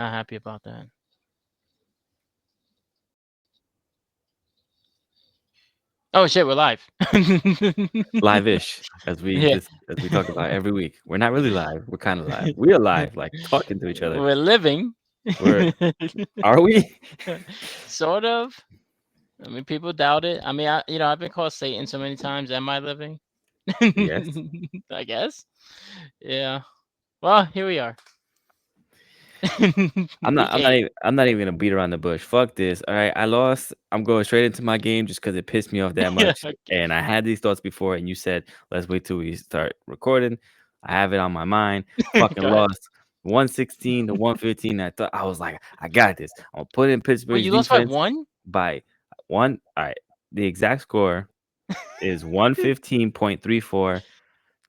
Not happy about that. Oh shit, we're live. Live-ish, as Yeah. we talk about every week. We're not really live. We're kind of live. We are live, like talking to each other. We're living. We're are we? Sort of. I mean, people doubt it. I mean, I've been called Satan so many times. Am I living? Yes. I guess. Yeah. Well, here we are. I'm not. Week I'm not 8. even. I'm not even gonna beat around the bush. Fuck this. All right, I lost. I'm going straight into my game just because it pissed me off that Yeah. much. Okay. And I had these thoughts before, and you said let's wait till we start recording. I have it on my mind. Fucking Go ahead. lost 116 to 115. I was like, I got this. I'm gonna put in Wait, Pittsburgh's you lost by defense one? by one. All right, the exact score is 115.34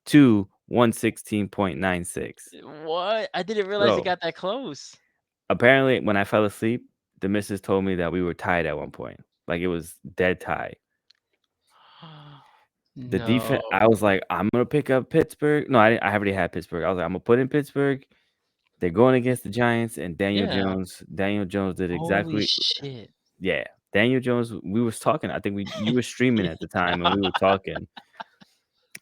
to 116.96. What? I didn't realize it So got that close. apparently, when I fell asleep, the missus told me that we were tied at one point. Like it was dead tie. The No. defense, I was like, I'm gonna pick up Pittsburgh. No, I already had Pittsburgh. I was like, I'm gonna put in Pittsburgh. They're going against the Giants, and Daniel Yeah. Jones. Daniel Jones did Holy exactly. shit. Yeah, Daniel Jones. We was talking. I think you were streaming at the time, and we were talking.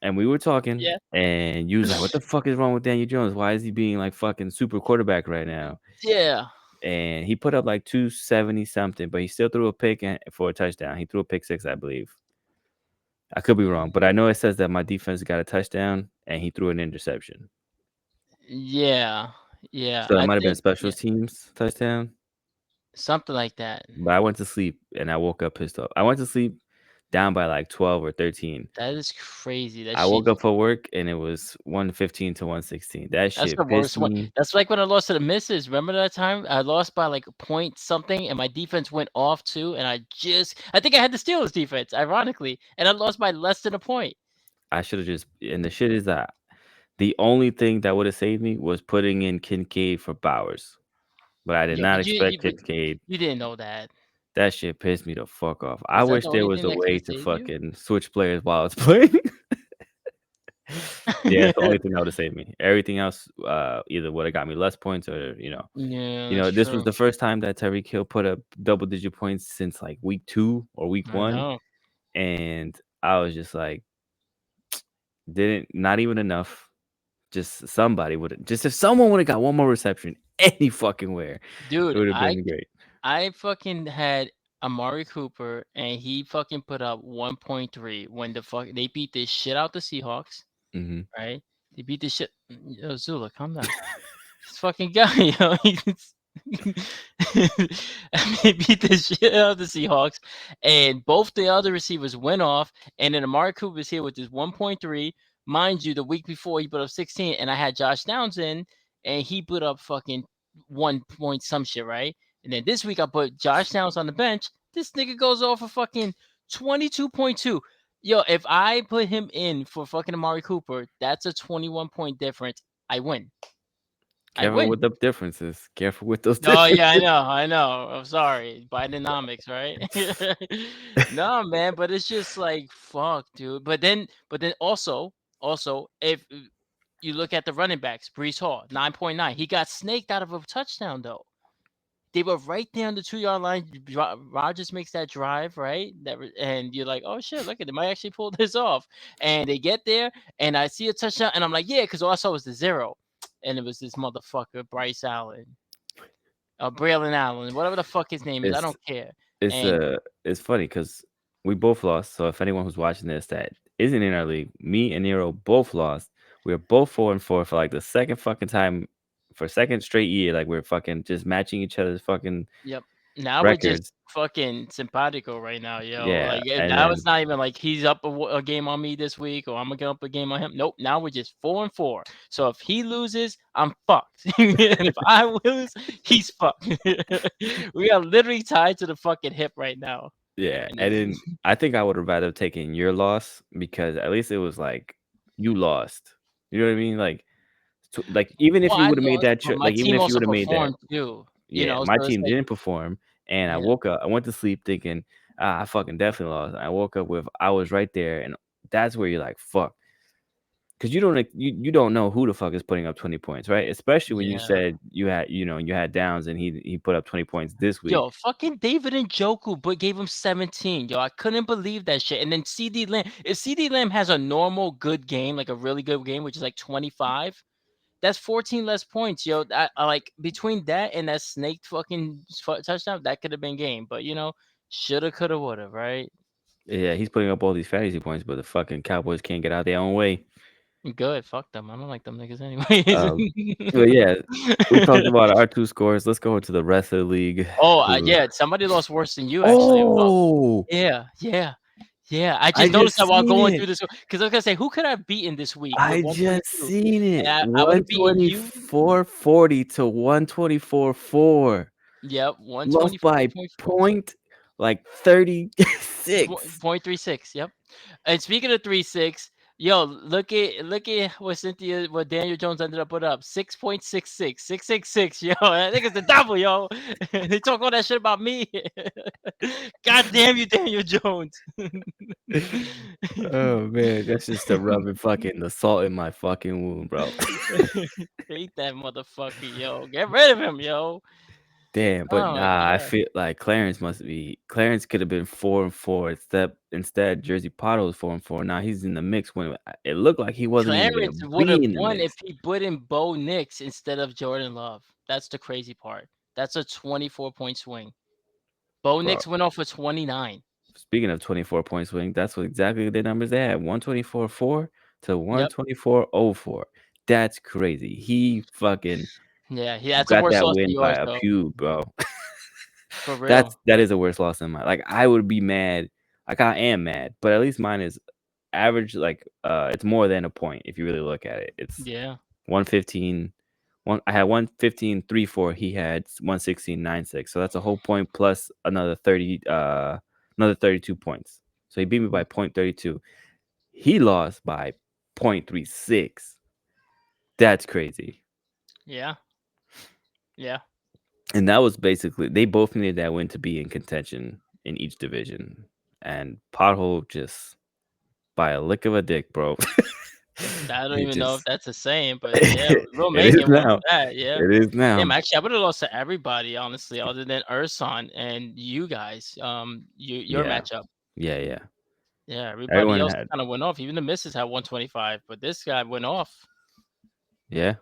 And we were talking, Yeah. and you was like, "What the fuck is wrong with Daniel Jones? Why is he being like fucking super quarterback right now?" Yeah. And he put up like 270 something, but he still threw a pick for a touchdown. He threw a pick six, I believe. I could be wrong, but I know it says that my defense got a touchdown and he threw an interception. Yeah. Yeah. So it I might have been think special yeah, teams touchdown. something like that. But I went to sleep and I woke up pissed off. I went to sleep down by like 12 or 13. That is crazy. That I shit woke up just for work and it was 115 to 116. That that's shit the pissed worst one. me. That's like when I lost to the misses. Remember that time? I lost by like a point something and my defense went off too. And I think I had the Steelers defense, ironically, and I lost by less than a point. I should have just, and the shit is that the only thing that would have saved me was putting in Kincaid for Bowers. But I did Yeah, not but expect Kincaid. you didn't know that. That shit pissed me the fuck off. I Is that wish the there only was thing a that could way have to saved you? fucking switch players while I was playing. Yeah, it's the only thing that would have saved me. Everything else, either would have got me less points or Yeah, that's this was true. the first time that Tyreek Hill put up double digit points since like week 2 or week I 1, know. and I was just like, didn't not even enough. Just somebody would have, just if someone would have got one more reception any fucking where, it Dude, would have I been great. I fucking had Amari Cooper and he fucking put up 1.3 when they beat this shit out the Seahawks, Hmm. right? They beat the shit. Yo, Zula, calm down. This fucking guy, yo, they beat the shit out of the Seahawks, and both the other receivers went off, and then Amari Cooper's here with this 1.3. Mind you, the week before he put up 16, and I had Josh Downs in, and he put up fucking 1 point some shit, right? And then this week I put Josh Downs on the bench. This nigga goes off for fucking 22.2. Yo, if I put him in for fucking Amari Cooper, that's a 21-point difference. I win. I Careful win. with the differences. Careful with those Oh yeah, I differences. know, I know. I'm sorry, Bidenomics, right? No, man, but it's just like fuck, dude. But then also, if you look at the running backs, Brees Hall, 9.9, he got snaked out of a touchdown though. They were right there on the 2 yard line. Rogers makes that drive, right? And you're like, oh shit, look at them. I actually pulled this off. And they get there, and I see a touchdown, and I'm like, yeah, because all I saw was the 0, and it was this motherfucker, Bryce Allen, Braylon Allen, whatever the fuck his name is. I It's don't care. it's And uh it's funny because we both lost. So if anyone who's watching this that isn't in our league, me and Nero both lost. We are both 4-4 for like the second fucking time for second straight year. Like we're fucking just matching each other's fucking yep. Now we're just records. fucking simpatico right now, yo. Yeah, Like and now it's then not even like he's up a game on me this week, or I'm gonna get up a game on him. Nope. Now we're just 4-4. So if he loses, I'm fucked. And if I lose, he's fucked. We are literally tied to the fucking hip right now. yeah, And and it's then I think I would have rather taken your loss because at least it was like you lost. You know what I mean? Like even if well, you I would have made lost, that but my like even team if you also would have made that. performed too. Yeah, my So it's team like didn't perform, and I yeah. woke up. I went to sleep thinking, I fucking definitely lost. I woke up with I was right there, and that's where you're like, fuck. because you don't know who the fuck is putting up 20 points, right? Especially when you Yeah. said you had downs and he put up 20 points this week. Yo, fucking David and Njoku, but gave him 17. Yo, I couldn't believe that shit. And then CD Lamb, if CD Lamb has a normal good game, like a really good game, which is like 25, that's 14 less points, yo. I like between that and that snake fucking touchdown, that could have been game. But shoulda, coulda, woulda, right? Yeah, he's putting up all these fantasy points, but the fucking Cowboys can't get out their own way. Good. Fuck them. I don't like them niggas anyways. Um, but yeah, we talked about our 2 scores. Let's go into the rest of the league. Oh, Who yeah, somebody lost worse than you actually. Well, Oh! yeah, yeah, yeah. I I just noticed just that while seen going it. through this because I was gonna say, who could I have beaten this week with I just 122? seen And it. I would have beaten you. 124.40 to 124.4. Yep, Lost by 124.4. point, like 36. 0.36. Yep. And speaking of 3.6, yo, look at what Daniel Jones ended up put up 6.66, 666. Yo, I think it's the double, yo. They talk all that shit about me. God damn you, Daniel Jones. Oh, man, that's just the rubbing fucking the salt in my fucking wound, bro. Hate that motherfucker, yo. Get rid of him, yo. Damn, but Oh my nah, I god. feel like Clarence could have been 4-4. Instead, Jersey Potto was 4-4. Now he's in the mix when it looked like he wasn't even gonna Clarence would be have in the won if mix. he put in Bo Nix instead of Jordan Love. That's the crazy part. That's a 24-point swing. Bo Bro, Nix went off for 29. speaking of 24-point swing, that's what exactly the numbers they had. 124.4 to Yep. 124.04. That's crazy. He fucking Yeah, that's a got worse that loss than win by yours, a though. pew, bro. For real. That is a worse loss than mine. Like I would be mad. Like I am mad, but at least mine is average. Like it's more than a point if you really look at it. It's Yeah. 115. I had 115.34. He had 116.96. So that's a whole point plus another 32 points. So he beat me by point 32. He lost by 0.36. That's crazy. Yeah. Yeah. And that was basically they both needed that win to be in contention in each division. And Pothole just by a lick of a dick, bro. I don't He even know if just that's a saying, but yeah, it we'll make is it one now. for that. Yeah. It is Damn, now. actually, I would have lost to everybody, honestly, other than Urson and you guys. Your Yeah. matchup. Yeah, yeah. Yeah, everybody Everyone else had kind of went off. Even the misses had 125, but this guy went off. yeah.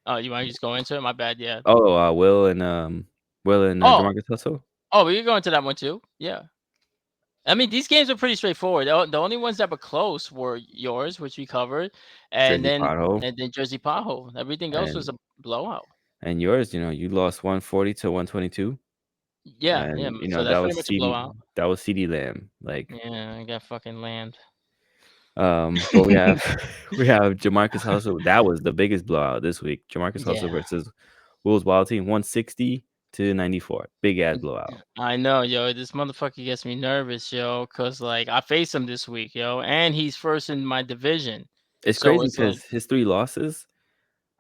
Oh, you want to just go into it? My bad. Yeah. Oh, Will and Oh, Jamarcus Russell. oh, we are going to that one too. Yeah. I mean, these games are pretty straightforward. The only ones that were close were yours, which we covered, and Jersey then Pothole. and then Jersey Paho. Everything else was And a blowout. yours, you lost 140 to 122. Yeah, yeah. And So that's pretty much a blowout. That was CD Lamb. Like Yeah, I got fucking land. but we have we have Jamarcus Russell. That was the biggest blowout this week. Jamarcus Russell Yeah, versus Will's Wild Team, 160 to 94. Big ass blowout. I know, yo. This motherfucker gets me nervous, yo, cause like I face him this week, yo, and he's first in my division. It's So crazy it's like because his 3 losses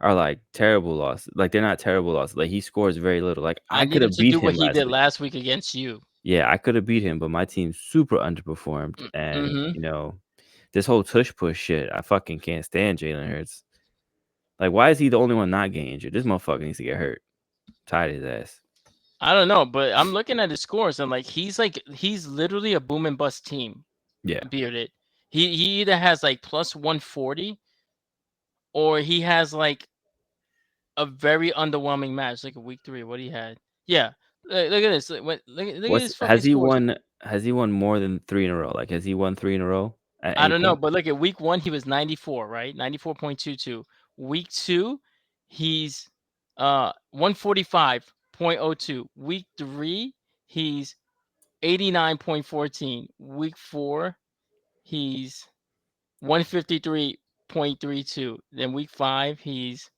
are like terrible losses. Like they're not terrible losses. Like he scores very little. Like I I need could him have to beat do what him he last did week. last week against you. Yeah, I could have beat him, but my team super underperformed. And Mm-hmm. this whole tush push shit, I fucking can't stand Jalen Hurts. Like, why is he the only one not getting injured? This motherfucker needs to get hurt. Tied his ass. I don't know, but I'm looking at his scores and he's literally a boom and bust team. Yeah. Bearded. He either has like plus 140 or he has like a very underwhelming match, like a week 3. What he had. Yeah. Look at this. Look at What's his fucking scores. has he won more than 3 in a row? Like has he won 3 in a row at I any don't know, point? but look at week 1 he was 94, right? 94.22. Week 2 he's 145.02. Week 3 he's 89.14. Week 4 he's 153.32. Then week 5 he's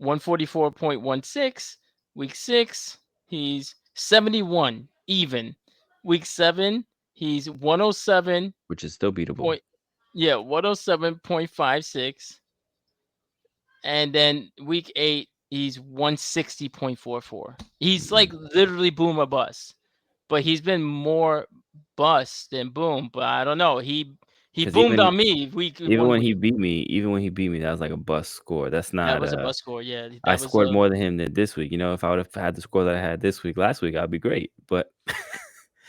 144.16. Week 6 he's 71 even. Week 7 he's 107 Which is still beatable. point, yeah, 107.56. And then week 8 he's 160.44. He's like Mm. literally boom or bust. But he's been more bust than boom. But I don't know. He because boomed on me week even one when he week. beat me, that was like a bust score. That's That not was a bus score. Yeah, I that was scored more than him than this week. You know, if I would have had the score that I had this week, last week, I'd be great. But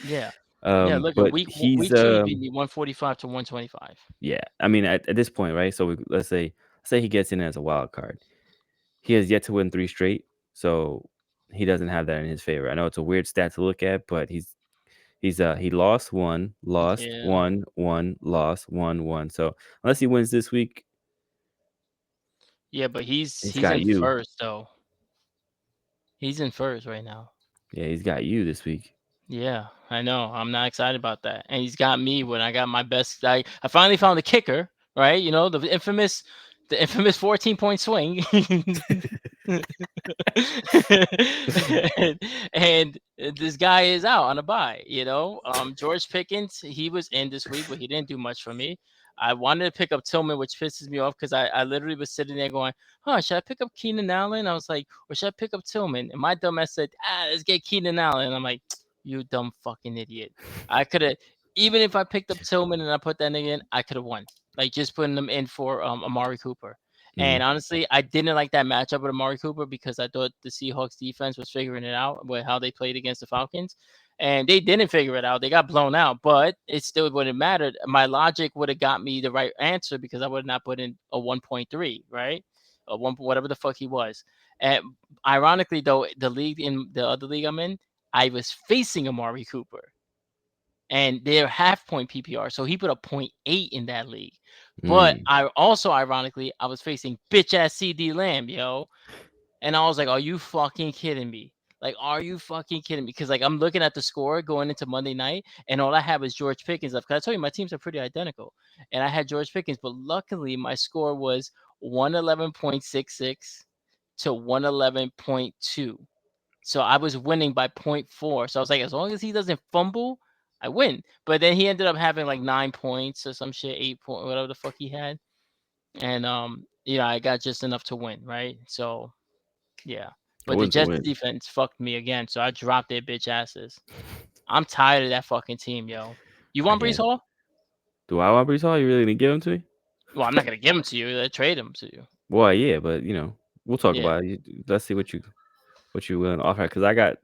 yeah. Yeah, look at but he's week 2, he beat me 145 to 125. yeah. I mean, at this point, right? So let's say he gets in as a wild card. He has yet to win 3 straight, so he doesn't have that in his favor. I know it's a weird stat to look at, but he lost 1, lost Yeah. 1, 1, lost 1, 1. So unless he wins this week, Yeah, but he's he's got in you. first though. He's in first right now. Yeah, he's got you this week. Yeah, I know. I'm not excited about that. And he's got me when I got my best. I finally found the kicker, right? You know, the infamous 14-point swing. and, and this guy is out on a bye, you know. George Pickens, he was in this week, but he didn't do much for me. I wanted to pick up Tillman, which pisses me off because I literally was sitting there going, huh, should I pick up Keenan Allen? I was like, or should I pick up Tillman? And my dumb ass said, let's get Keenan Allen. And I'm like, you dumb fucking idiot. I could have, even if I picked up Tillman and I put that nigga in, I could have won. Like just putting them in for Amari Cooper. Mhm. And honestly, I didn't like that matchup with Amari Cooper because I thought the Seahawks defense was figuring it out with how they played against the Falcons. And they didn't figure it out. They got blown out, but it still wouldn't matter. My logic would have got me the right answer because I would not put in a 1.3, right? A one, whatever the fuck he was. And ironically, though, the league in the other league I'm in, I was facing Amari Cooper and they're half point PPR. So he put a point 0.8 in that league. But Mm. I also, ironically, I was facing bitch ass CD Lamb, yo. And I was like, are you fucking kidding me? Like, are you fucking kidding me? Because, like, I'm looking at the score going into Monday night, and all I have is George Pickens left. Because I told you my teams are pretty identical. And I had George Pickens, but luckily my score was 111.66 to 111.2. So I was winning by point 0.4. So I was like, as long as he doesn't fumble, I win. But then he ended up having like 9 points or some shit, 8 point, whatever the fuck he had. And I got just enough to win, right? So yeah. A But the win's a Jets win. defense fucked me again. So I dropped their bitch asses. I'm tired of that fucking team, yo. You I want Brees can't. Hall? Do I want Brees Hall? You really gonna give him to me? Well, I'm not gonna give him to you. I trade him to you. Well, yeah, but we'll talk Yeah. about it. Let's see what you willing to offer. Because I got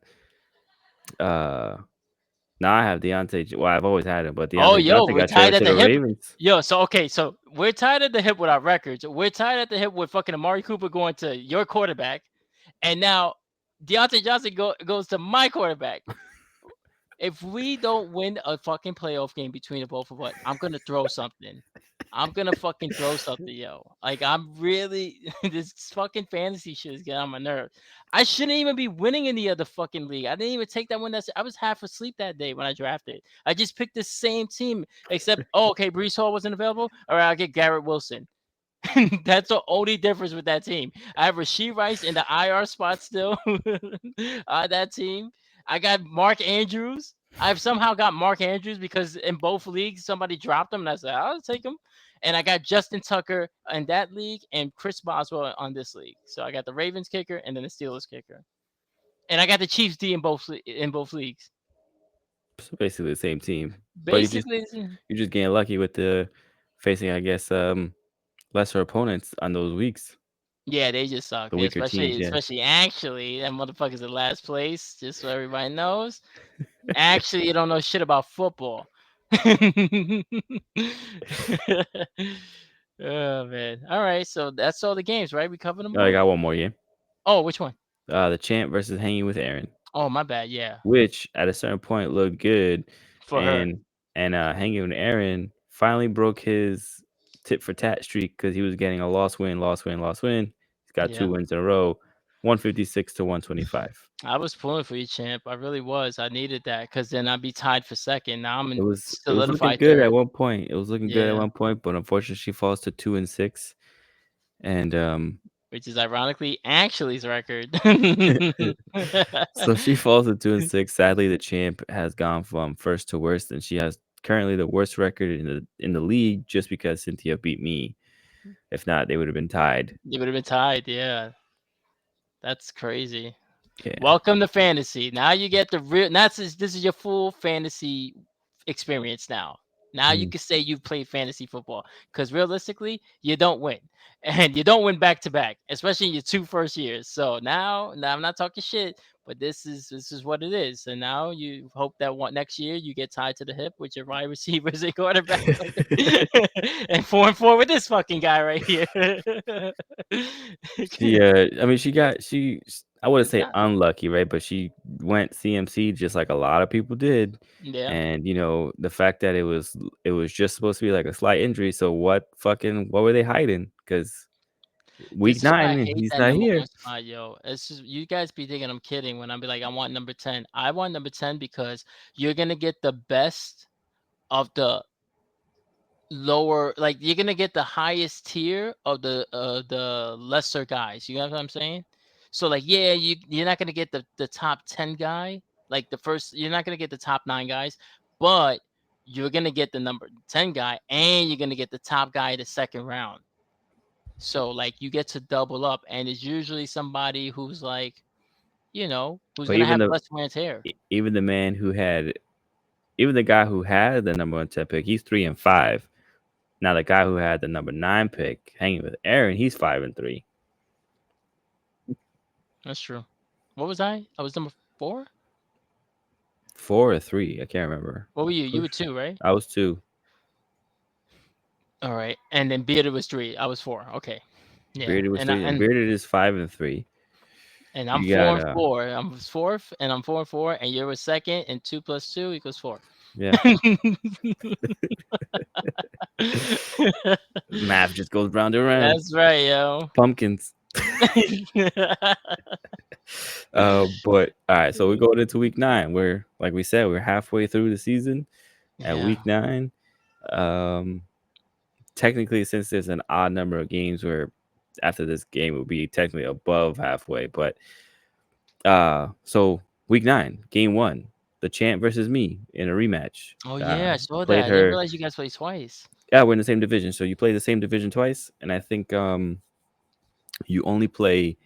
uh now I have Deontay. Well, I've always had him, but Oh, Deontay yo, Johnson we're got tied traded at to the the hip. Ravens. Yo, so okay, so we're tied at the hip with our records. We're tied at the hip with fucking Amari Cooper going to your quarterback, and now Deontay Johnson goes to my quarterback. If we don't win a fucking playoff game between the both of us, I'm gonna throw something. I'm gonna fucking throw something, yo. Like I'm really this fucking fantasy shit is getting on my nerves. I shouldn't even be winning in the other fucking league. I didn't even take that one. I was half asleep that day when I drafted. I just picked the same team, except okay, Brees Hall wasn't available. All right, I'll get Garrett Wilson. That's the only difference with that team. I have Rasheed Rice in the IR spot still on that team. I got Mark Andrews. I've somehow got Mark Andrews because in both leagues somebody dropped him, and I said I'll take him. And I got Justin Tucker in that league and Chris Boswell on this league. So I got the Ravens kicker and then the Steelers kicker, and I got the Chiefs D in both leagues. So basically the same team, but Basically, you're just getting lucky with the facing, I guess, lesser opponents on those weeks, yeah, they just suck. the weaker teams. Yeah, Especially actually, that motherfucker's in last place. Just so everybody knows. Actually, you don't know shit about football. Oh man. All right, so that's all the games, right? We covered them I all. got one more game. Oh, which one? The champ versus hanging with Aaron, Oh, my bad. Yeah, which at a certain point looked good, for her. and hanging with Aaron finally broke his tit for tat streak because he was getting a loss win, loss win, loss win. He's got Yeah, 2 wins in a row, 156 to 125. I was pulling for you, champ. I really was. I needed that because then I'd be tied for second. Now I'm in It was looking solidified good at third. one point. It was looking good at Yeah, one point, but unfortunately she falls to 2-6. And which is ironically Ashley's record. so she falls to 2-6. Sadly, the champ has gone from first to worst, and she has currently the worst record in the league just because Cynthia beat me. If not, they would have been tied. You would have been tied. Yeah, that's crazy. Yeah. Welcome to fantasy. Now you get the real. This is your full fantasy experience now. Now you Mhm. can say you've played fantasy football because realistically, you don't win, and you don't win back to back, especially in your two first years. So now I'm not talking shit, but this is what it is. And now you hope that one next year you get tied to the hip with your wide receivers and quarterback, and 4-4 with this fucking guy right here. I mean, I wouldn't It's say not. unlucky, right? But she went CMC just like a lot of people did. Yeah. And, the fact that it was just supposed to be like a slight injury. So what were they hiding? Because week This is why I 9, hate he's that not number here. one spot, yo. It's just you guys be thinking I'm kidding when I be like, I want number 10. I want number 10 because you're gonna get the best of the lower, like you're gonna get the highest tier of the lesser guys. You know what I'm saying? So like, yeah, you're not gonna get the top 10 guy, like the first. You're not gonna get the top 9 guys, but you're gonna get the number 10 guy, and you're gonna get the top guy the second round. So like you get to double up, and it's usually somebody who's like, who's But gonna even have the less wear and tear. even the man who had even the guy who had the number 1 10 pick, he's 3-5. Now the guy who had the number 9 pick hanging with Aaron, he's 5-3. That's true. What was I? I was number 4. 4 or 3, I can't remember. What were you? You were Push. 2, right? I was 2. All right, and then Bearded was 3. I was 4. Okay, yeah, Bearded was and I 3, and Bearded is 5-3. I'm You four got and four. I'm fourth, and I'm 4-4, and you're a second, and 2 + 2 = 4. yeah. Math just goes round and around. That's right, yo. Pumpkins. But all right, so we're going into week 9. We're like we said, we're halfway through the season at Yeah. week 9. Um, Technically, since there's an odd number of games, where after this game it will be technically above halfway. But so week 9, game 1, the champ versus me in a rematch. Oh yeah, I saw that. Played I didn't her. realize you guys played twice. Yeah, we're in the same division, so you play the same division twice, and I think you only play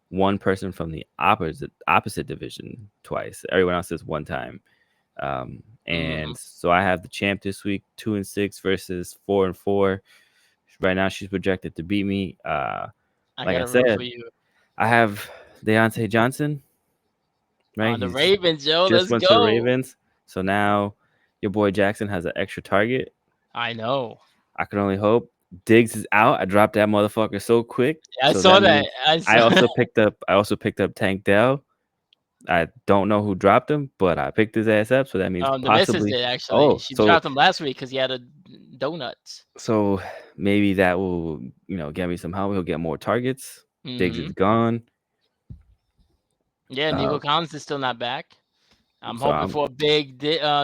one person from the opposite division twice. Everyone else is one time. Mhm. And so I have the champ this week, 2-6 versus 4-4. Right now, she's projected to beat me. I Like I gotta root for said, you. I have Deontay Johnson. Right, The he's Ravens, yo. just Let's went to the go. Ravens. So now your boy Jackson has an extra target. I know. I can only hope. Diggs is out. I dropped that motherfucker so quick. I So saw that that. means I I saw. also picked up Tank Dell. I don't know who dropped him, but I picked his ass up. So that means The missus possibly. did actually. Oh, She so dropped him last week because he had a donuts. so maybe that will get me some help. He'll get more targets. Diggs is Mhm. gone. Yeah, Uh, Nico Collins is still not back. I'm so hoping I'm for a big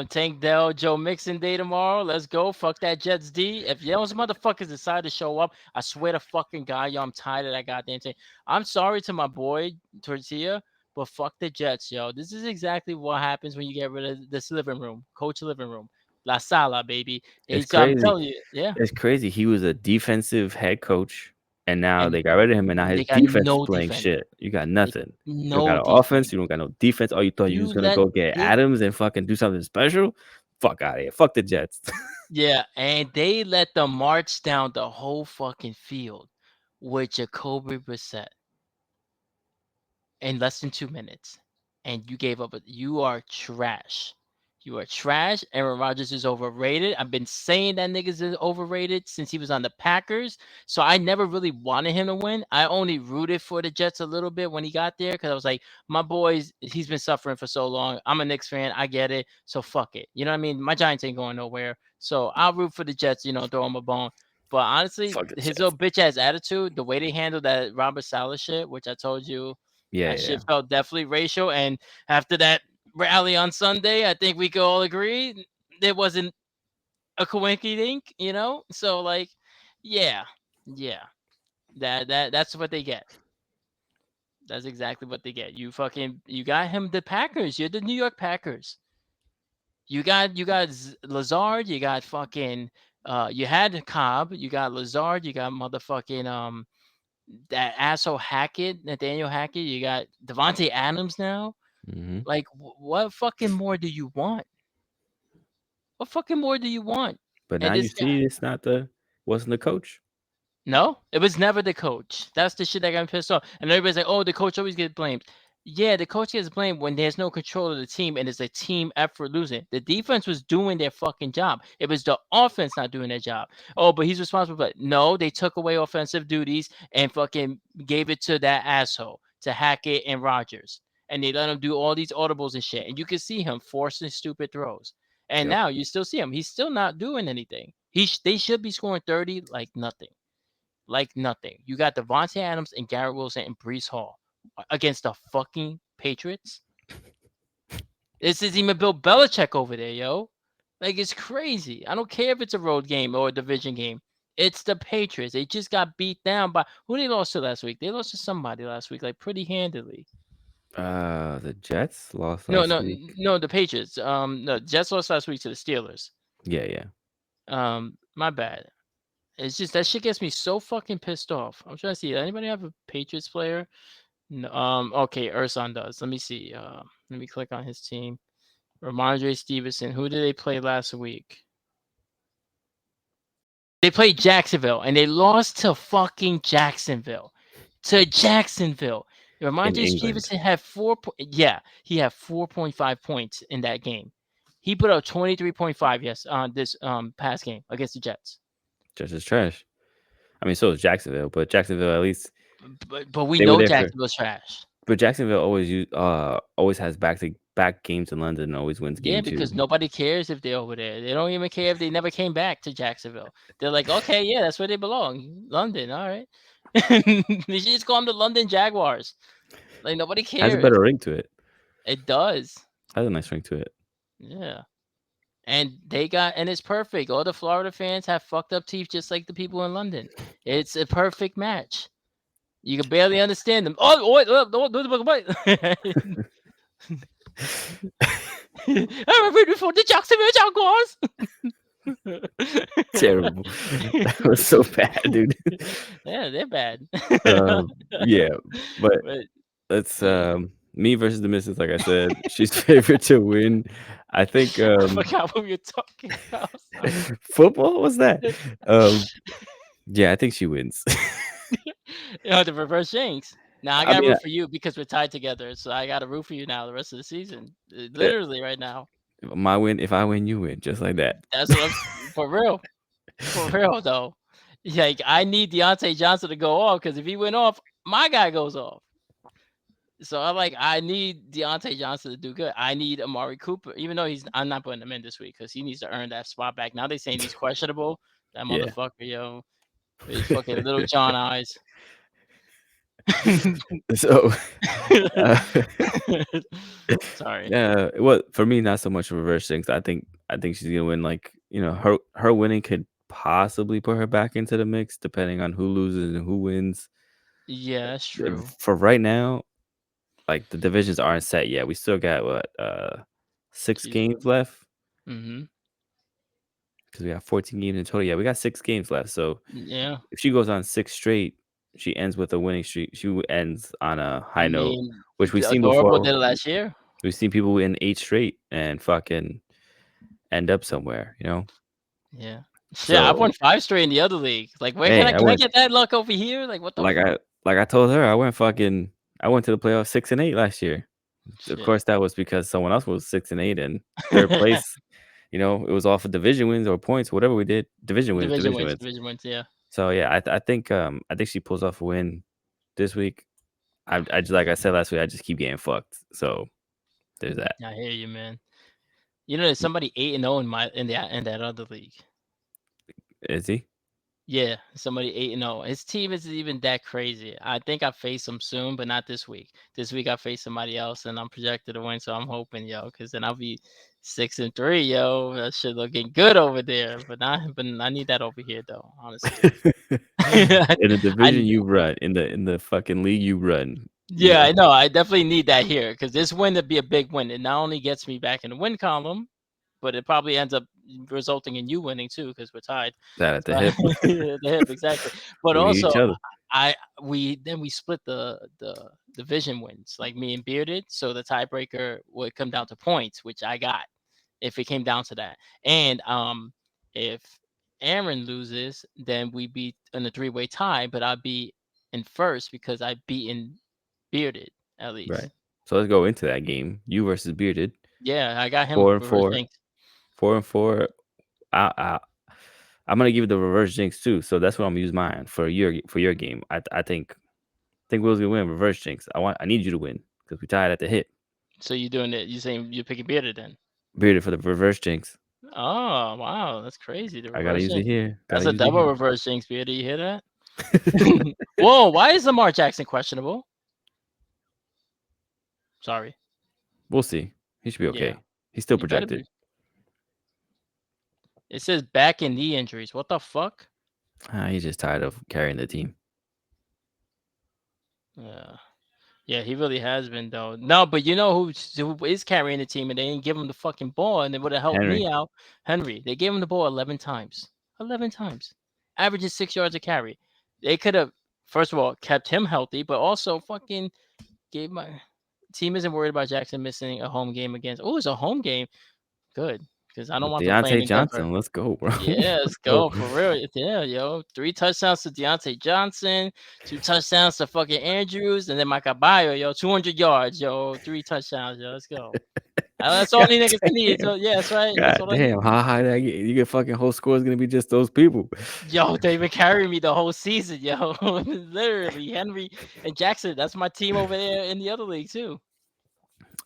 Tank Dell Joe Mixon day tomorrow. Let's go. Fuck that Jets D. If those motherfuckers decide to show up, I swear to fucking God, yo, I'm tired of that goddamn thing. I'm sorry to my boy Tortilla, but fuck the Jets, yo. This is exactly what happens when you get rid of this living room, coach living room. La Sala, baby. it's So I'm crazy. telling you, yeah. It's crazy. He was a defensive head coach, and now And they got rid of him, and now his they got defense is no playing defense. shit. You got They nothing. You don't no got an defense. offense. You don't got no defense. Oh, you thought you You was gonna let go get they Adams and fucking do something special? Fuck out of here. Fuck the Jets. Yeah, and they let them march down the whole fucking field with Jacoby Brissett in less than 2 minutes, and you gave up. You are trash. You are trash. Aaron Rodgers is overrated. I've been saying that niggas is overrated since he was on the Packers. So I never really wanted him to win. I only rooted for the Jets a little bit when he got there because I was like, my boys, he's been suffering for so long. I'm a Knicks fan. I get it. So fuck it. You know what I mean? My Giants ain't going nowhere. So I'll root for the Jets, throw him a bone. But honestly, Fuck the his little Jets. bitch ass attitude, the way they handled that Robert Saleh shit, which I told you Yeah, that yeah. shit felt definitely racial. And after that rally on Sunday, I think we could all agree it wasn't a coinky dink. So like, yeah, yeah, that's what they get. That's exactly what they get. You got him the Packers. You're the New York Packers. You got Lazard. You got fucking. You had Cobb. You got Lazard. You got motherfucking that asshole Hackett, Nathaniel Hackett. You got Devontae Adams now. Hmm. Like, what fucking more do you want? What fucking more do you want? But now And you this guy, see, it's not the wasn't the coach. no, it was never the coach. That's the shit that got me pissed off. And everybody's like, "Oh, the coach always gets blamed." Yeah, the coach gets blamed when there's no control of the team and it's a team effort losing. The defense was doing their fucking job. It was the offense not doing their job. Oh, but he's responsible. But no, they took away offensive duties and fucking gave it to that asshole, to Hackett and Rogers. And they let him do all these audibles and shit. And you can see him forcing stupid throws. And Yep. now you still see him. He's still not doing anything. They should be scoring 30 like nothing, like nothing. You got Devontae Adams and Garrett Wilson and Brees Hall against the fucking Patriots. This is even Bill Belichick over there, yo. Like, it's crazy. I don't care if it's a road game or a division game. It's the Patriots. They just got beat down by who they lost to last week. They lost to somebody last week, like pretty handily. The Jets lost No, last no, week. no, the Patriots. No, Jets lost last week to the Steelers. Yeah, yeah. My bad. It's just that shit gets me so fucking pissed off. I'm trying to see. Anybody have a Patriots player? No, okay, Urson does. Let me see. Let me click on his team. Ramondre Stevenson. Who did they play last week? They played Jacksonville and they lost to fucking Jacksonville. To Jacksonville. In Ramondre England. Stevenson had yeah, he had 4.5 points in that game. He put up 23.5 yes on this past game against the Jets. Jets is trash. I mean, so is Jacksonville, but Jacksonville at least But we they were know there for. Jacksonville's trash. But Jacksonville always has back to back games in London and always wins Yeah, game two. because nobody cares if they're over there. They don't even care if they never came back to Jacksonville. They're like, okay, yeah, that's where they belong. London, all right. They should just call them the London Jaguars. Like nobody Has a cares. better ring to it. It does. Has a nice ring to it. Yeah. And it's perfect. All the Florida fans have fucked up teeth just like the people in London. It's a perfect match. You can barely understand them. Oh, wait, wait. I'm ready for the Jacksonville Jaguars. Terrible. That was so bad, dude. Yeah, they're bad. Yeah, but But let's yeah, me versus the missus. Like I said, she's favorite to win. I think I forgot what we were talking about. Sorry. football was that. Um, yeah, I think she wins. The reverse jinx. Now I I gotta mean, root for you because we're tied together. So I gotta root for you now the rest of the season. uh, Literally right now. my win. If I win, you win, just like that. That's what for real. For real though. Like I need Deontay Johnson to go off because if he went off, my guy goes off. So I need Deontay Johnson to do good. I need Amari Cooper, even though I'm not putting him in this week because he needs to earn that spot back. Now they saying he's questionable. That Yeah. motherfucker, yo, with his fucking little John eyes. So, uh, Sorry. yeah, well, for me, not so much reverse things. I think she's gonna win. Like her winning could possibly put her back into the mix, depending on who loses and who wins. Yeah, that's true. For right now, like the divisions aren't set yet. We still got what 6 games She's left mhm. because we have 14 games in total. Yeah, we got 6 games left. So Yeah. if she goes on 6 straight, she ends with a winning streak. She ends on a I high note, mean, which we've seen Adorable before. did it last year. We've seen people win 8 straight and fucking end up somewhere. Yeah. Shit, I've So won 5 straight in the other league. Like, where hey, I can I went get that luck over here? Like, what the like fuck? I told her I went to the playoffs 6-8 last year. Of Shit. course, that was because someone else was 6-8 and third place. It was off of division wins or points, whatever we did. Division wins. Division wins, yeah. So yeah, I think she pulls off a win this week. I just like I said last week, I just keep getting fucked. So there's that. I hear you, man. You know, there's somebody 8-0 in that other league. Is he? Yeah, somebody 8-0. His team isn't even that crazy. I think I face him soon, but not this week. This week I face somebody else, and I'm projected to win. So I'm hoping, yo, because then I'll be 6-3, yo. That shit looking good over there. But I need that over here, though. Honestly, I, In the division I you run, in the fucking league you run, yeah, I know. I definitely need that here because this win would be a big win. It not only gets me back in the win column, but it probably ends up resulting in you winning too because we're tied. that at the So hip. the hip exactly. But We need also, each other. we split the division wins like me and Bearded. So the tiebreaker would come down to points, which I got if it came down to that. And If Aaron loses, then we be in a three-way tie, but I'll be in first because I beaten Bearded at Right. least. So let's go into that game. You versus Bearded. Yeah, I got him Four and reverse four. jinx. 4-4. I I'm gonna give you the reverse jinx too. So that's what I'm gonna use mine for your game. I think Will's gonna win reverse jinx. I need you to win because we tied at the hip. So you doing it? You saying you're picking Bearded then? Bearded for the reverse jinx. Oh wow, that's crazy. The I gotta reverse use it jinx. here. Gotta That's a use it double here. reverse jinx, Bearded. You hear that? Whoa, why is Lamar Jackson questionable? Sorry. We'll see. He should be Yeah, okay. He's still you better projected. be. It says back and knee injuries. What the fuck? He's just tired of carrying the team. Yeah. Yeah, he really has been though. No, but you know who is carrying the team and they didn't give him the fucking ball and it would have helped me Henry. out. Henry. They gave him the ball 11 times. 11 times. Averaging 6 yards a carry. They could have first of all kept him healthy, but also fucking gave my team isn't worried about Jackson missing a home game against. Oh, it's a home game. Good. Because I don't With want them playing Deontay in Denver. Johnson. Let's go, bro. Yeah, let's Let's go. go for real. Yeah, yo, 3 touchdowns to Deontay Johnson, 2 touchdowns to fucking Andrews, and then my caballo, yo, 200 yards, yo, 3 touchdowns, yo. Let's go. That's all God these niggas need. damn. So yeah, that's right. That's God all I need. damn. How high that get? You get fucking whole score is gonna be just those people. Yo, they've been carrying me the whole season, yo. Literally, Henry and Jackson. That's my team over there in the other league too.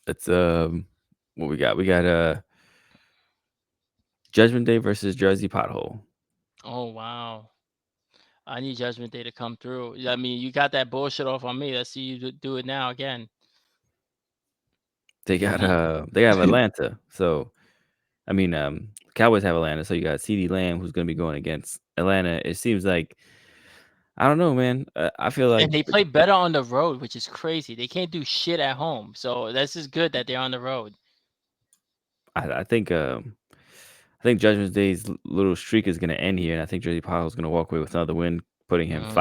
It's what we got? We got Judgment Day versus Jersey Pothole. Oh wow. I need Judgment Day to come through. I mean, you got that bullshit off on me. Let's see you do it now again. I need. They have Atlanta. So I mean Cowboys have Atlanta, so you got CD Lamb who's gonna be going against Atlanta. It seems like I don't know, man. I feel And like they play better on the road, which is crazy. They can't do shit at home. So this is good that they're on the road. I think Judgment Day's little streak is gonna end here, and I think Jersey Pothole's gonna walk away with another win, putting him Um,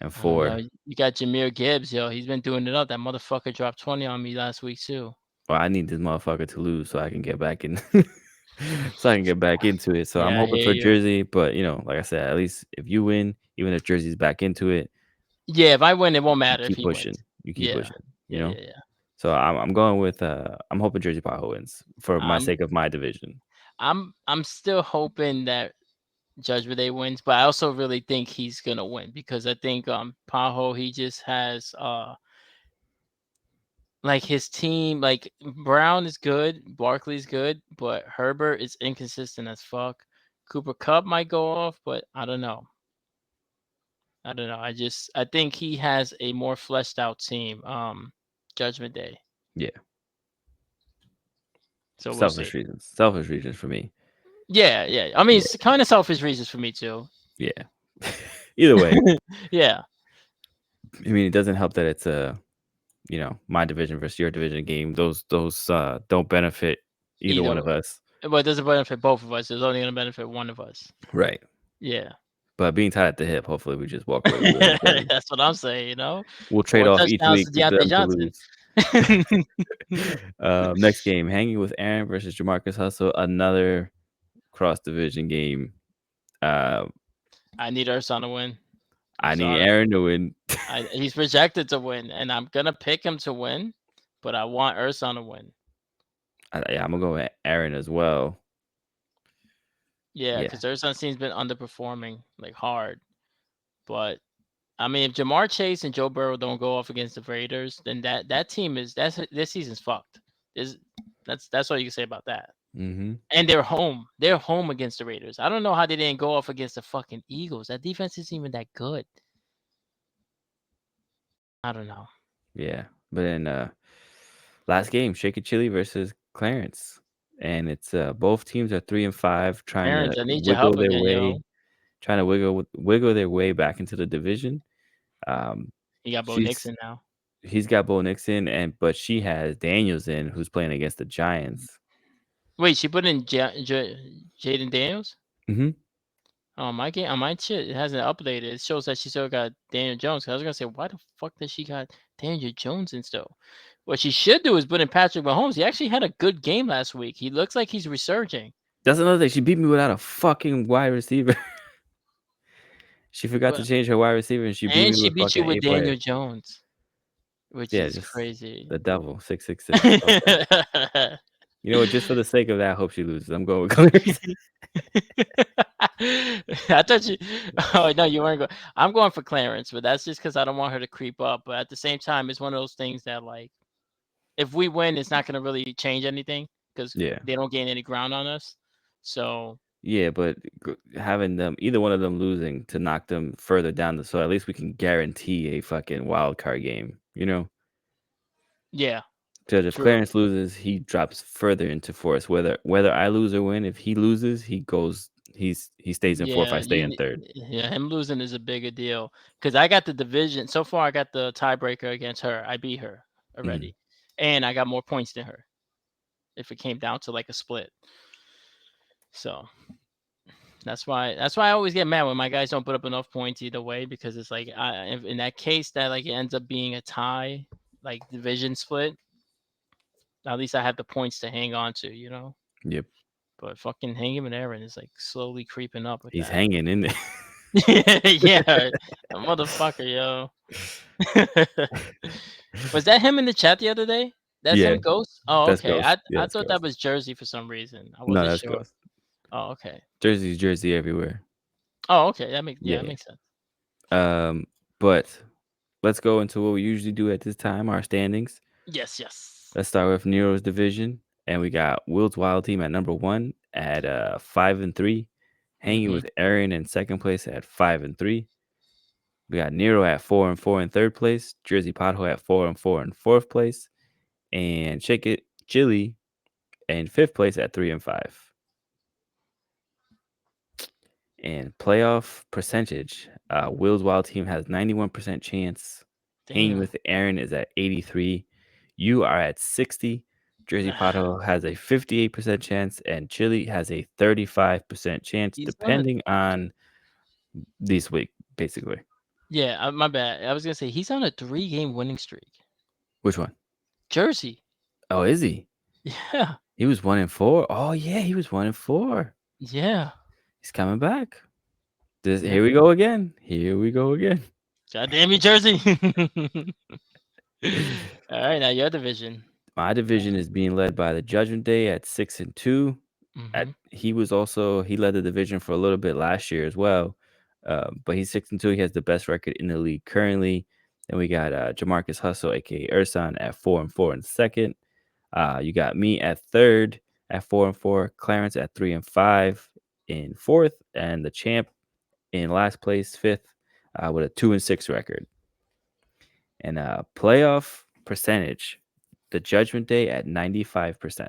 5-4. you got Jameer Gibbs, yo. He's been doing it up. That motherfucker dropped 20 on me last week too. Well, I need this motherfucker to lose so I can get back in, so I can get back into it. So I'm Yeah, I hoping hear for you. Jersey, but like I said, at least if you win, even if Jersey's back into it, Yeah, if I win, it won't you matter if keep he wins. pushing. You keep Yeah, pushing. yeah, yeah, yeah. So I'm going with I'm hoping Jersey Pothole wins for my I'm sake of my division. I'm still hoping that Judgment Day wins, but I also really think he's gonna win because I think Pajo he just has like his team, like Brown is good, Barkley's good, but Herbert is inconsistent as fuck. Cooper Cup might go off, but I don't know. I don't know. I think he has a more fleshed out team. Judgment Day. Yeah, So we'll see. selfish reasons for me. Yeah, yeah. I mean, Yeah, it's kind of selfish reasons for me too. yeah. Either way, Yeah. I mean, it doesn't help that it's my division versus your division game. Those don't benefit either one Either, of us. but it doesn't benefit both of us. It's only gonna benefit one of us. Right. Yeah. But being tied at the hip, hopefully we just walk away with wins and That's what I'm saying. You know, we'll trade four off each touchdowns week to with Deontay them to Johnson. lose. Next game, hanging with Aaron versus Jamarcus Hustle, another cross division game. Uh, I need Urson to win. I'm I need sorry. Aaron to win. He's projected to win, and I'm gonna pick him to win, but I want Urson to win. Yeah, I'm gonna go with Aaron as well. Yeah, Yeah. because Urson seems been underperforming like hard. But I mean, if Jamar Chase and Joe Burrow don't go off against the Raiders, then that team is this season's fucked. Is that's all you can say about that. Mm-hmm. And they're home. They're home against the Raiders. I don't know how they didn't go off against the fucking Eagles. That defense isn't even that good. I don't know. Yeah. But then last game, Shake It Chili versus Clarence. And it's both teams are 3-5, Clarence, I need your help again, yo. trying to wiggle their way back into the division. Um, You got Bo she's Nixon now. he's got Bo Nixon, but she has Daniels in, who's playing against the Giants. Wait, she put in Jaden Daniels? Mm-hmm. My game on my shit, it hasn't updated. It shows that she still got Daniel Jones. 'Cause I was gonna say, why the fuck does she got Daniel Jones in still? What she should do is put in Patrick Mahomes. He actually had a good game last week. He looks like he's resurging. That's another thing. She beat me without a fucking wide receiver. She forgot to Well, change her wide receiver, and she beat and me she with beat you fucking with 8 Daniel players. Jones, which Yeah, is just crazy. the devil, 666. Okay. You know what? Just for the sake of that, I hope she loses. I'm going with Clarence. I thought you. Oh no, you weren't going. I'm going for Clarence, but that's just because I don't want her to creep up. But at the same time, it's one of those things that like, if we win, it's not going to really change anything because Yeah. they don't gain any ground on us. So Yeah, but having them, either one of them losing to knock them further down the so at least we can guarantee a fucking wild card game, you know? yeah, Because if true. Clarence loses, he drops further into fourth. Whether I lose or win, if he loses, he stays in fourth. I Yeah, stay in third. yeah, him losing is a bigger deal because I got the division so far. I got the tiebreaker against her. I beat her Mhm. already, and I got more points than her. If it came down to like a split, so that's why I always get mad when my guys don't put up enough points either way because it's like if in that case that like it ends up being a tie, like division split. At least I have the points to hang on to, you know. Yep. But fucking hanging with Aaron is like slowly creeping up with He's that. hanging in there. Yeah, a motherfucker, yo. Was that him in the chat the other day? That's Yeah, him, Ghost? Oh, that's okay. Ghost. Yeah, I that's thought that Ghost. was Jersey for some reason. I No, wasn't that's sure. Ghost. Oh, okay. Jersey's Jersey everywhere. Oh, okay. That makes yeah, Yeah, that yeah. makes sense. But let's go into what we usually do at this time, our standings. Yes, yes. Let's start with Nero's division, and we got Will's Wild Team at number 1 at 5-3, hanging Mm-hmm. with Aaron in second place at 5-3. We got Nero at 4-4 in third place, Jersey Pothole at 4-4 in fourth place, and Shake It Chili in fifth place at 3-5. And playoff percentage, Will's Wild Team has 91% chance. Hanging Damn. with Aaron is at 83. You are at 60. Jersey Pothole has a 58% chance, and Chili has a 35% chance, He's on a depending on this week, basically. yeah, my bad. I was gonna say he's on a 3-game winning streak. Which one? Jersey. Oh, is he? Yeah. He was 1-4. Oh, yeah, he was 1-4. Yeah. He's coming back. Yep. Here we go again. Here we go again. God damn you, Jersey. All right, now your division. My division is being led by the Judgment Day at 6-2. Mm-hmm. He led the division for a little bit last year as well, but he's 6-2. He has the best record in the league currently. Then we got Jamarcus Hustle, aka Ursan, at 4-4 in second. You got me at third at 4-4. Clarence at 3-5 in fourth, and the champ in last place, fifth, with a 2-6 record. And playoff percentage, the Judgment Day at 95%.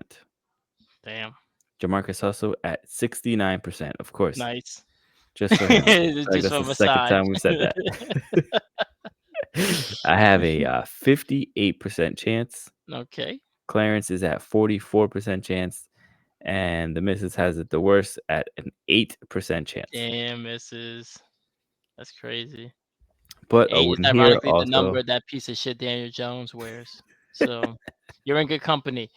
Damn. Jamarcus Hustle at 69%, of course, Nice. just for him. Like Just that's the from a second side. time we said that. I have a 58% chance. Okay. Clarence is at 44% chance, and the missus has it the worst at an 8% chance. Damn, misses. That's crazy. But a 8 is win here ironically the also number that piece of shit Daniel Jones wears. So you're in good company.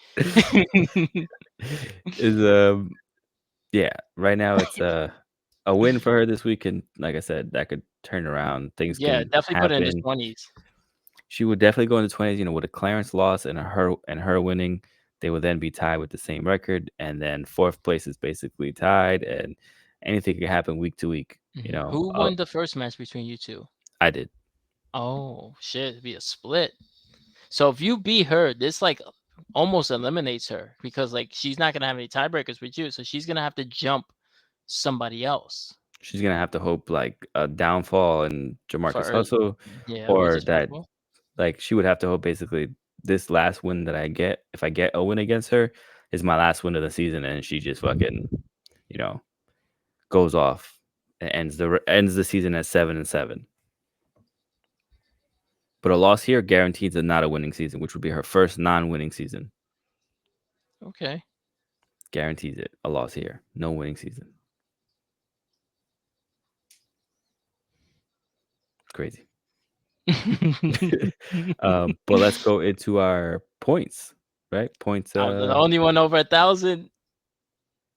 is yeah. Right now it's a win for her this week, and like I said, that could turn around. Things Yeah, can definitely put it in the happen. 20s. She would definitely go in the 20s, with a Clarence loss and her winning, they would then be tied with the same record, and then fourth place is basically tied, and anything can happen week to week. Mhm. Who won the first match between you two? I did. Oh shit, it'd be a split. So if you beat her, this like almost eliminates her because like she's not gonna have any tiebreakers with you, so she's gonna have to jump somebody else She's gonna have to hope like a downfall in Jamarcus for Hustle, yeah, which or is that possible. like she would have to hope basically this last win that I get, if I get a win against her, is my last win of the season, and she just fucking you know goes off and ends the season at 7-7. But a loss here guarantees a not a winning season, which would be her first non-winning season. Okay. Guarantees it. A loss here, no winning season. Crazy. But let's go into our points, right? Points. I'm the only one over 1,000.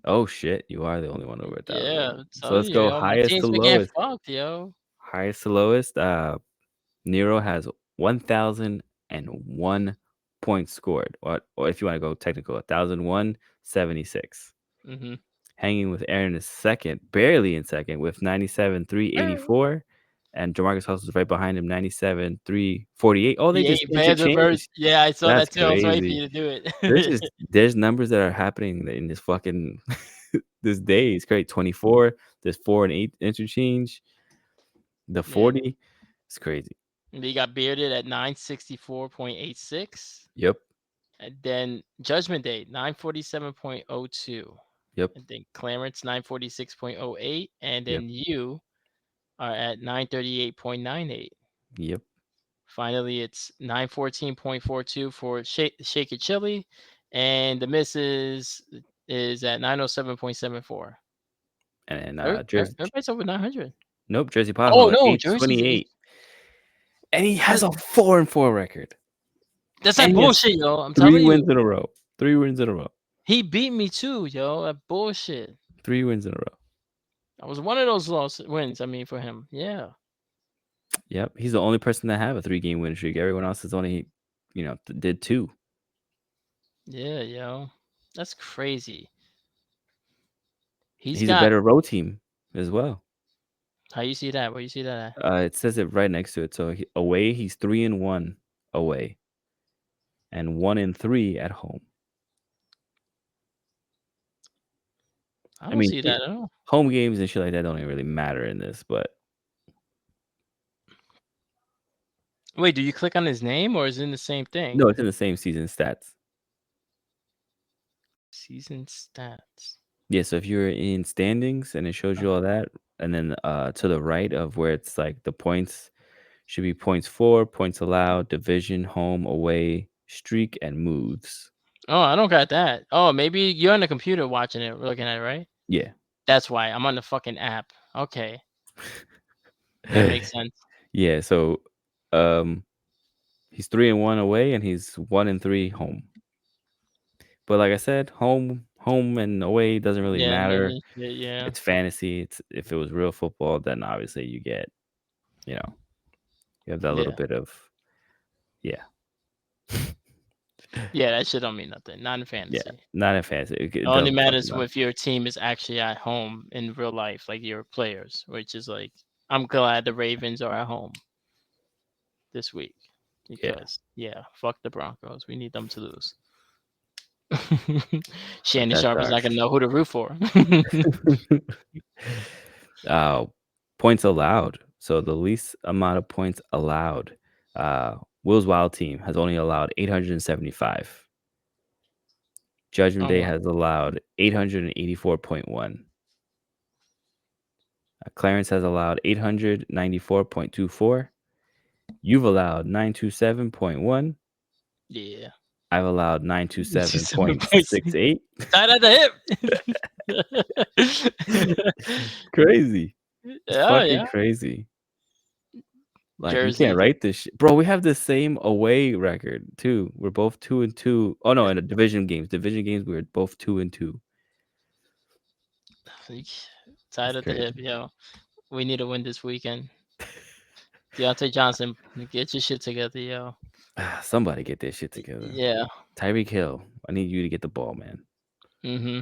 Oh shit, you are the only one over Yeah, 1,000. I'm So telling let's you, go yo, my highest to team's been getting lowest. fucked, yo. Highest to lowest. Nero has 1,001 points scored, or if you want to go technical, 1,176. Mhm. Hanging with Aaron is second, barely in second, with 97,384. And Jamarcus Russell's right behind him, 97,348. Oh, they Yeah, just Vanderbilt. interchanged. Yeah, I saw That's that too. I was waiting for crazy. you to do There's it. just there's numbers that are happening in this fucking this day. It's great. 24. There's 4 and 8 interchange. The Yeah. 40. It's crazy. And you got Bearded at 964.86. Yep. And then Judgment Day, 947.02. Yep. And then Clarence, 946.08. And Yep. then you are at 938.98. Yep. Finally, it's 914.42 for Shake It Chili. And the misses is at 907.74. And Jersey. Everybody's over 900. Nope. Jersey Oh, Pothole at no. Jersey's. 828. And he How, has a 4-4 record. that's And that he has bullshit, yo. I'm 3 telling you. wins in a row. 3 wins in a row. He beat me too, yo. That bullshit. 3 wins in a row. I was one of those wins. I mean, for him, yeah, Yep. He's the only person that have a 3-game win streak. Everyone else has only, did 2. yeah, yo, that's crazy. He's He's a got. better road team as well. How you see that? Where you see that at? It says it right next to it. So away, he's 3-1 away, and 1-3 at home. I I don't mean, see that at all. home games and shit like that don't even really matter in this, but Wait, do you click on his name or is it in the same thing? no, it's in the same season stats. Season stats. Yeah, so if you're in standings and it shows you all that, and then to the right of where it's like the points should be points for, points allowed, division, home, away, streak, and moves. Oh, I don't got that. Oh, maybe you're on the computer watching it, looking at it, right? Yeah. That's why I'm on the fucking app. Okay, that makes sense. Yeah, so um he's 3-1 away and he's 1-3 home. But like I said, home and away doesn't really Yeah, matter. yeah, It's fantasy. It's if it was real football, then obviously you get, you know, you have that little yeah, bit of yeah. yeah. That shit don't mean nothing. Not in Yeah. fantasy. Not in fantasy. It It only doesn't fucking matters matter. if your team is actually at home in real life, like your players, which is like I'm glad the Ravens are at home this week Yeah. because yeah, fuck the Broncos. We need them to lose. But Shannon that's Sharp is our not gonna know who to root for. uh points allowed. So the least amount of points allowed. Will's Wild team has only allowed 875. Judgment Oh Day my, has allowed 884.1. Clarence has allowed 894.24. You've allowed 927.1. yeah. I've allowed 7.6. 927.68. Tied at the hip. Crazy. It's Oh fucking yeah. crazy. Like, we can't Jersey. write this shit. Bro, we have the same away record too. We're both 2-2. Oh, no, in the division games. Division games, we were both 2-2. Tied It's at the hip, crazy. yo. We need to win this weekend. Deontay Johnson, get your shit together, yo. Somebody get this shit together. Yeah. Tyreek Hill, I need you to get the ball, man. Mm-hmm.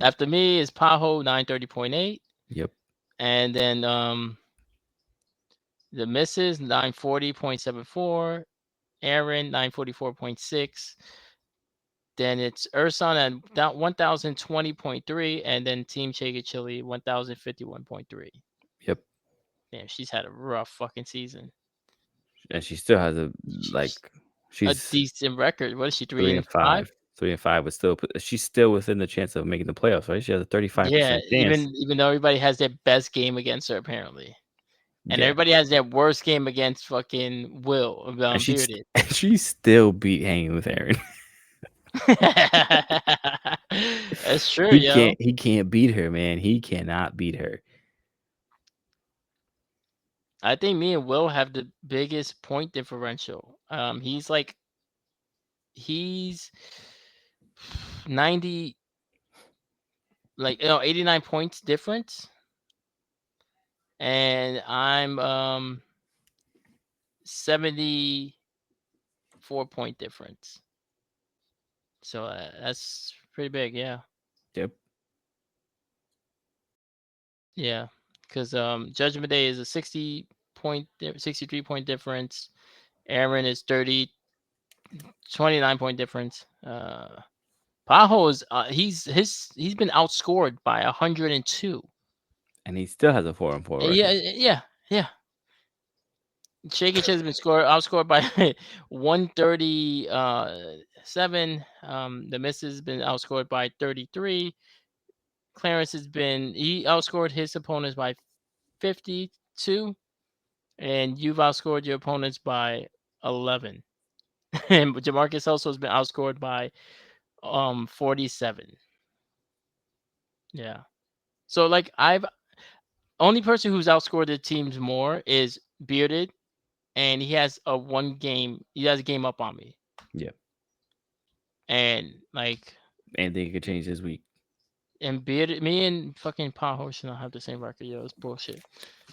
After me is Paho 930.8. Yep. And then the misses 940.74. Aaron 944.6. Then it's Urson at 1020.3. And then Team Chega Chili 1051.3. Yep. Damn, she's had a rough fucking season. And she still has She's like a she's decent record. What is she, 3 3 and and 5? 5. 3 and 5, but still she's still within the chance of making the playoffs, right? She has a Yeah, 35% chance. even though everybody has their best game against her apparently. And Yeah. everybody has their worst game against fucking Will, And Bearded. and she still beat Hanging with Aaron. That's true, yo. He can't beat her, man. He cannot beat her. I think me and Will have the biggest point differential. He's 90, like, 89 points difference, and I'm 74-point difference. So that's pretty big, yeah. Yep. Yeah, because Judgment Day is a 63-point difference. Aaron is 29-point difference. Pajo is he's been outscored by 102. And he still has a 4-4 Yeah, record. yeah, yeah. Shaky has been outscored by 130 7. The Miss has been outscored by 33. Clarence he outscored his opponents by 52, and you've outscored your opponents by 11. And Jamarcus also has been outscored by 47. Yeah. So like I've only person who's outscored the teams more is Bearded, and he has a game up on me. Yep. And like Anything could change this week. and Bearded, me and fucking Paho should not have the same record, yo. It's bullshit.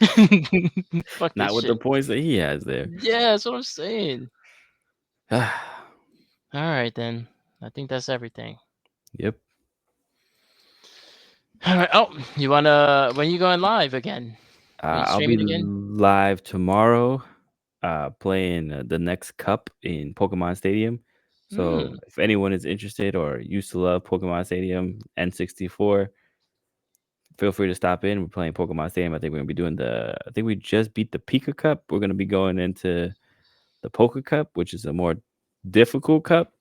Fuck this Not with the shit. points that he has there. Yeah, that's what I'm saying. All right then. I think that's everything. Yep. All right. Oh, you wanna when you going live again? Are you I'll be streaming again? live tomorrow, playing the next cup in Pokemon Stadium. So Hmm. if anyone is interested or used to love Pokemon Stadium N64, feel free to stop in. We're playing Pokemon Stadium. I think we're gonna be doing I think we just beat the Pika Cup. We're gonna be going into the Poker Cup, which is a more difficult cup.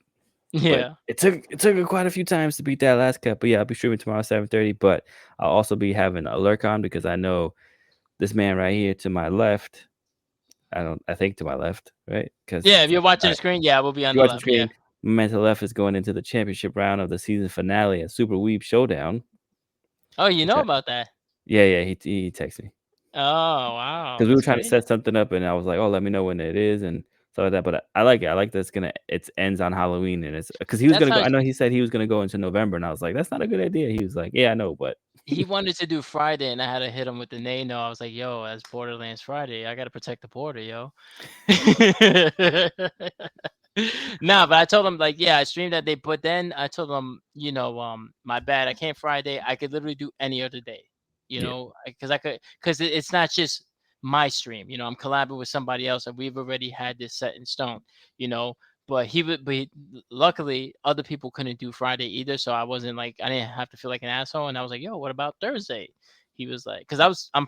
But Yeah. it took quite a few times to beat that last cup. But yeah, I'll be streaming tomorrow 7:30. But I'll also be having a lurk on because I know this man right here to my left. I think to my left, right? Because Yeah. If you're watching all the right, screen, yeah, we'll be if on you the watch the left. Yeah. screen, my man to the left is going into the championship round of the season finale at Super Weeb Showdown. Oh, you Which know about that? yeah, he texted me Oh, wow. because we were That's trying to great. set something up, and I was like, oh, let me know when it is and stuff like that. But I like it. I like that it ends on Halloween, and it's because he was That's gonna go. how I know he said he was gonna go into November, and I was like, that's not a good idea. He was like, yeah, I know, but he wanted to do Friday, and I had to hit him with the nay no. I was like, "Yo, as Borderlands Friday, I gotta protect the border, yo." Nah, but I told him like, yeah, I streamed that day, but then I told him, my bad, I can't Friday. I could literally do any other day, yeah, because it's not just my stream. I'm collabing with somebody else, and we've already had this set in stone. You know, luckily other people couldn't do Friday either, so I didn't have to feel like an asshole. And I was like, yo, what about Thursday? He was like, because I'm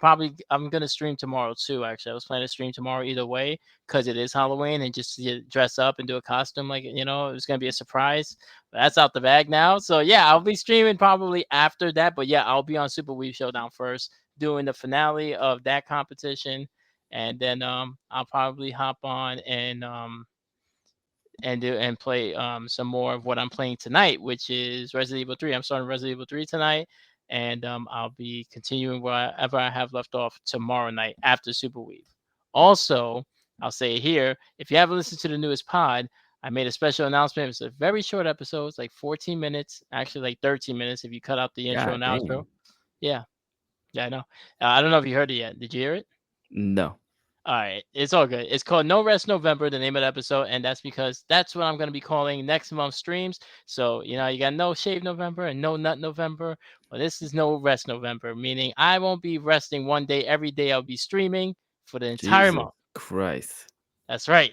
gonna stream tomorrow too. Actually, I was planning to stream tomorrow either way because it is Halloween and just to dress up and do a costume, like it was gonna be a surprise. But that's out the bag now. So yeah, I'll be streaming probably after that. But yeah, I'll be on Super Weave Showdown first, doing the finale of that competition, and then I'll probably hop on and play some more of what I'm playing tonight, which is Resident Evil 3. I'm starting Resident Evil 3 tonight, and I'll be continuing wherever I have left off tomorrow night after Super Weave. Also, I'll say it here, if you haven't listened to the newest pod, I made a special announcement. It's a very short episode. It's like 14 minutes, actually like 13 minutes if you cut out the intro god and outro. damn, Yeah, yeah, I know. I don't know if you heard it yet. Did you hear it? no, All right, it's all good. It's called No Rest November, the name of the episode, and that's because that's what I'm going to be calling next month's streams. So, you got No Shave November and No Nut November. Well, this is No Rest November, meaning I won't be resting one day. Every day I'll be streaming for the entire Jesus month. Christ, That's right.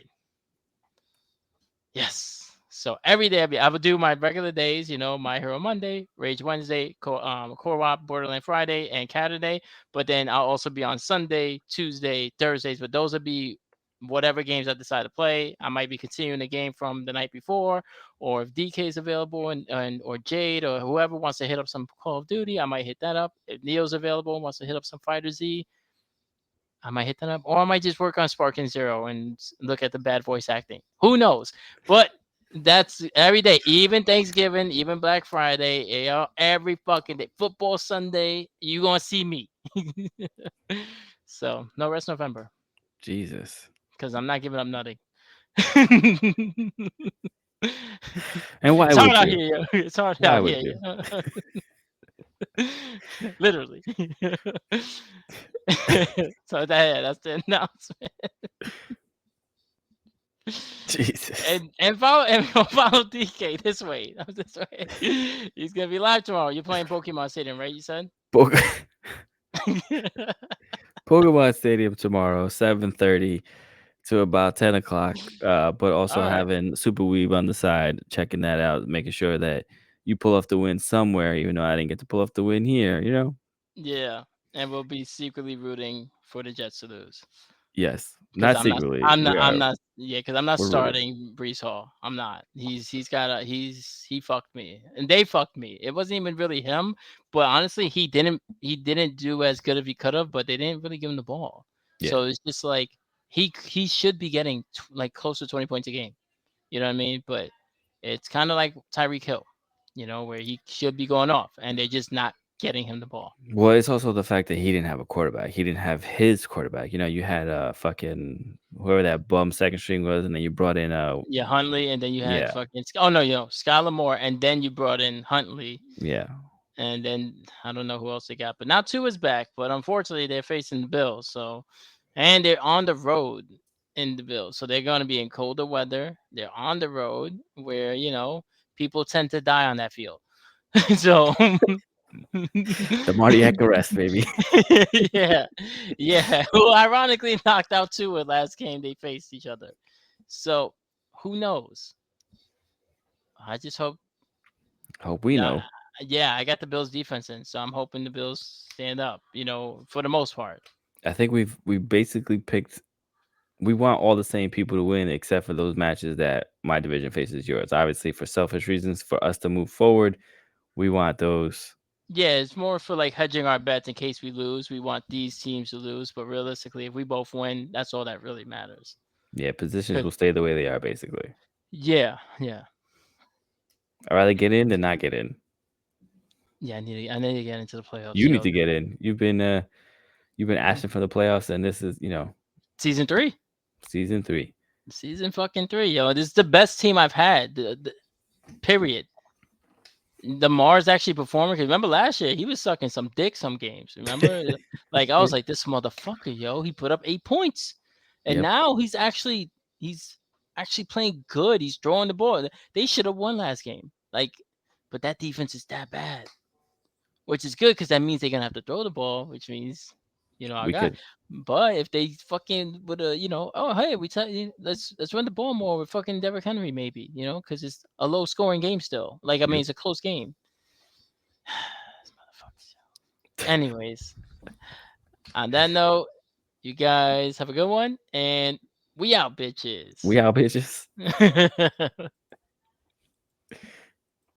Yes. So every day I would do my regular days, My Hero Monday, Rage Wednesday, Core Wop, Borderland Friday, and Saturday. But then I'll also be on Sunday, Tuesday, Thursdays. But those will be whatever games I decide to play. I might be continuing the game from the night before, or if DK is available and or Jade or whoever wants to hit up some Call of Duty, I might hit that up. If Neo's available and wants to hit up some Fighter Z, I might hit that up, or I might just work on Sparking Zero and look at the bad voice acting. Who knows? But that's every day, even Thanksgiving, even Black Friday, every fucking day. Football Sunday, you gonna see me. So no rest November Jesus. because I'm not giving up nothing. And why It's hard would out you? here, yo. It's hard Why out would here, you? yo. Literally. So that's the announcement. Jesus. And follow DK this way. This way. He's gonna be live tomorrow. You're playing Pokemon Stadium, right? You said. Po- Pokemon Stadium tomorrow, 7:30 to about 10 o'clock. But also All right. having Super Weeb on the side, checking that out, making sure that you pull off the win somewhere, even though I didn't get to pull off the win here. Yeah, and we'll be secretly rooting for the Jets to lose. Yes, Because not secretly. I'm not, yeah, because I'm not We're rooting. starting Brees Hall. I'm not. He fucked me, and they fucked me. It wasn't even really him, but honestly, he didn't do as good as he could have. But they didn't really give him the ball, Yeah. so it's just like he should be getting like close to 20 points a game. You know what I mean? But it's kind of like Tyreek Hill, where he should be going off, and they're just not getting him the ball. Well, it's also the fact that he didn't have a quarterback. He didn't have his quarterback. You had fucking whoever that bum second string was, and then you brought in Yeah, Huntley, and then you had yeah, fucking oh no, Skylar Moore, and then you brought in Huntley, yeah. and then I don't know who else they got, but now two is back. But unfortunately, they're facing the Bills, and they're on the road in the Bills, so they're going to be in colder weather. They're on the road where people tend to die on that field. So The Martiac arrest, baby. yeah, yeah. Who ironically knocked out Tua last game they faced each other. So who knows? I just hope. Hope we Yeah, know. yeah. I got the Bills defense in, so I'm hoping the Bills stand up. For the most part. I think we basically picked. We want all the same people to win, except for those matches that my division faces yours. Obviously, for selfish reasons, for us to move forward, we want those. Yeah, it's more for like hedging our bets in case we lose. We want these teams to lose, but realistically, if we both win, that's all that really matters. Yeah, positions 'Cause- will stay the way they are, basically. Yeah, yeah, I'd rather get in than not get in. yeah. I need to get into the playoffs, You need yo. to get in. You've been asking for the playoffs, and this is Season 3, season 3. season fucking 3, yo. This is the best team I've had. Period. The Mars actually performing. 'Cause remember last year he was sucking some dick some games. Remember, like I was like this motherfucker, yo. He put up 8 points, and Yep, now he's actually playing good. He's throwing the ball. They should have won last game. Like, but that defense is that bad, which is good because that means they're gonna have to throw the ball, which means I we got. could. But if they fucking would have, oh hey, we tell you let's run the ball more with fucking Derrick Henry maybe, because it's a low scoring game still. Like I mean Yep. it's a close game. These motherfuckers. Anyways, on that note, you guys have a good one, and we out, bitches. We out, bitches.